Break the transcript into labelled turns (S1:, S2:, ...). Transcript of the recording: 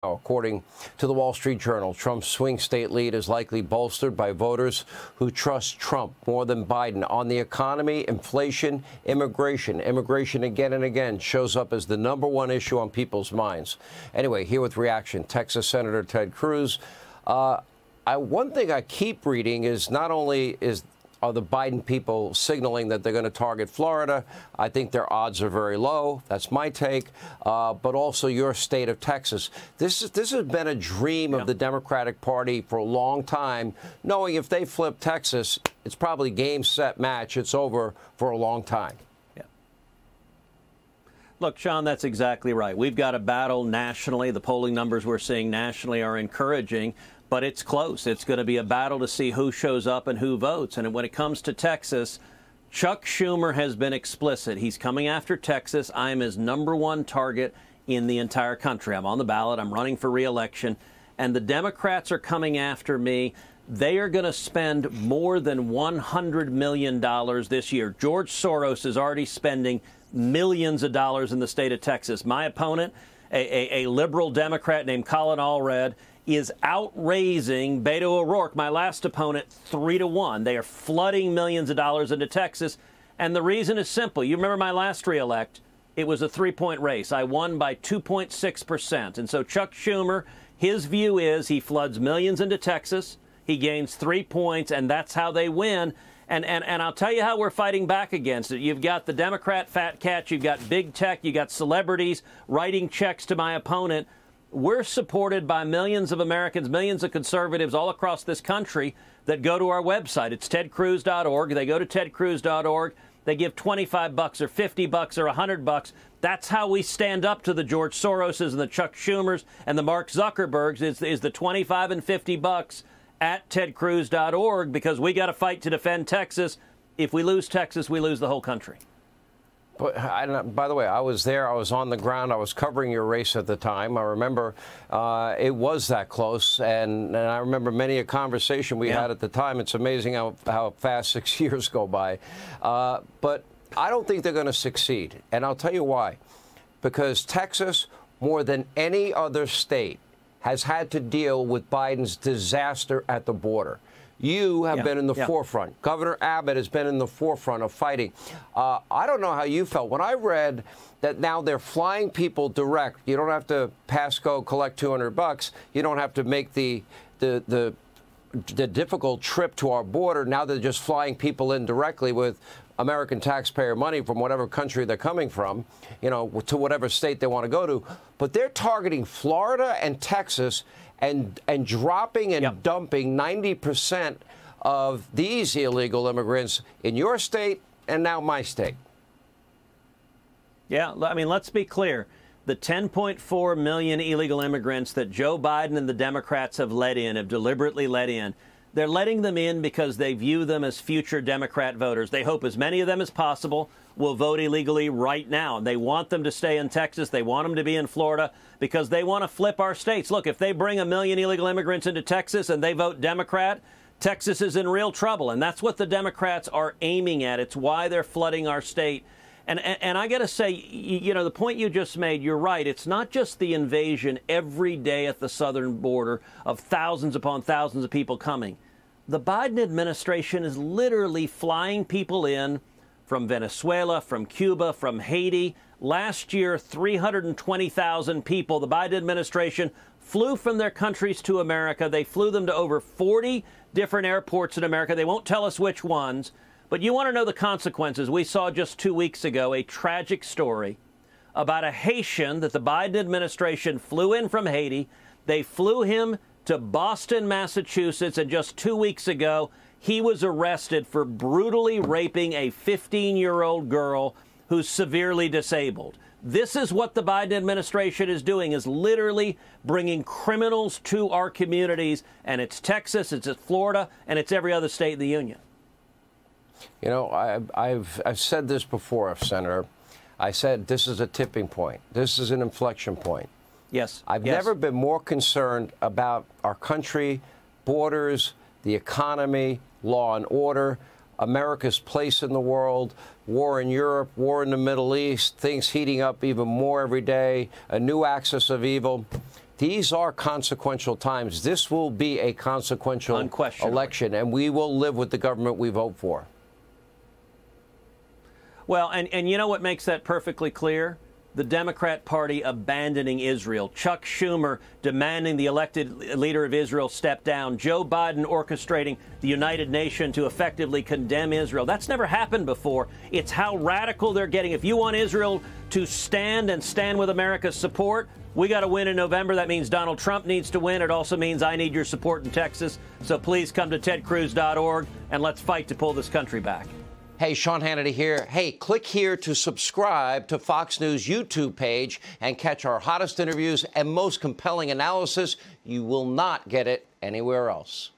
S1: According to the Wall Street Journal, Trump's swing state lead is likely bolstered by voters who trust Trump more than Biden. On the economy, inflation, immigration again and again shows up as the #1 issue on people's minds. Anyway, here with reaction, Texas Senator Ted Cruz. One thing I keep reading is not only are the Biden people signaling that they're going to target Florida. I think their odds are very low. That's my take. But also your state of Texas. This has been a dream of the Democratic Party for a long time, knowing if they flip Texas, it's probably game, set, match. It's over for a long time.
S2: Yeah. Look, Sean, that's exactly right. We've got a battle nationally. The polling numbers we're seeing nationally are encouraging. But it's close. It's going to be a battle to see who shows up and who votes. And when it comes to Texas, Chuck Schumer has been explicit. He's coming after Texas. I am his #1 target in the entire country. I'm on the ballot. I'm running for re-election. And the Democrats are coming after me. They are going to spend more than $100 million this year. George Soros is already spending millions of dollars in the state of Texas. My opponent, a liberal Democrat named Colin Allred, is outraising Beto O'Rourke, my last opponent, 3-1. They are flooding millions of dollars into Texas. And the reason is simple. You remember my last re-elect? It was a 3-point race. I won by 2.6%. And so Chuck Schumer, his view is he floods millions into Texas. He gains 3 points, and that's how they win. And I'll tell you how we're fighting back against it. You've got the Democrat fat cats. You've got big tech. You've got celebrities writing checks to my opponent. We're supported by millions of Americans, millions of conservatives all across this country that go to our website. It's tedcruz.org. They go to tedcruz.org. They give $25 or $50 or $100. That's how we stand up to the George Soroses and the Chuck Schumers and the Mark Zuckerbergs is the $25 and $50 at tedcruz.org, because we got to fight to defend Texas. If we lose Texas, we lose the whole country.
S1: But by the way, I was there. I was on the ground. I was covering your race at the time. I remember it was that close, and I remember many a conversation we had at the time. It's amazing how fast 6 years go by. But I don't think they're going to succeed, and I'll tell you why. Because Texas, more than any other state, has had to deal with Biden's disaster at the border. You have been in the forefront. Governor Abbott has been in the forefront of fighting. I don't know how you felt. When I read that now they're flying people direct, you don't have to pass go, collect $200. You don't have to make the difficult trip to our border. Now they're just flying people in directly with American taxpayer money from whatever country they're coming from, you know, to whatever state they want to go to. But they're targeting Florida and Texas and dropping and dumping 90% of these illegal immigrants in your state and now my state.
S2: Yeah, I mean, let's be clear. The 10.4 million illegal immigrants that Joe Biden and the Democrats have let in, have deliberately let in, they're letting them in because they view them as future Democrat voters. They hope as many of them as possible will vote illegally right now. They want them to stay in Texas. They want them to be in Florida because they want to flip our states. Look, if they bring 1 million illegal immigrants into Texas and they vote Democrat, Texas is in real trouble. And that's what the Democrats are aiming at. It's why they're flooding our state. And I got to say, you know, the point you just made, you're right. It's not just the invasion every day at the southern border of thousands upon thousands of people coming. The Biden administration is literally flying people in from Venezuela, from Cuba, from Haiti. Last year, 320,000 people, the Biden administration flew from their countries to America. They flew them to over 40 different airports in America. They won't tell us which ones. But you want to know the consequences. We saw just 2 weeks ago a tragic story about a Haitian that the Biden administration flew in from Haiti. They flew him to Boston, Massachusetts, and just 2 weeks ago, he was arrested for brutally raping a 15-year-old girl who's severely disabled. This is what the Biden administration is doing, is literally bringing criminals to our communities. And it's Texas, it's Florida, and it's every other state in the union.
S1: You know, I've said this before, Senator. I said this is a tipping point. This is an inflection point.
S2: Yes.
S1: I've never been more concerned about our country, borders, the economy, law and order, America's place in the world, war in Europe, war in the Middle East, things heating up even more every day, a new axis of evil. these are consequential times. This will be a consequential election, and we will live with the government we vote for.
S2: Well, and you know what makes that perfectly clear? The Democrat Party abandoning Israel, Chuck Schumer demanding the elected leader of Israel step down, Joe Biden orchestrating the United Nations to effectively condemn Israel. That's never happened before. It's how radical they're getting. If you want Israel to stand with America's support, we got to win in November. That means Donald Trump needs to win. It also means I need your support in Texas. So please come to tedcruz.org and let's fight to pull this country back.
S1: Hey, Sean Hannity here. Hey, click here to subscribe to Fox News YouTube page and catch our hottest interviews and most compelling analysis. You will not get it anywhere else.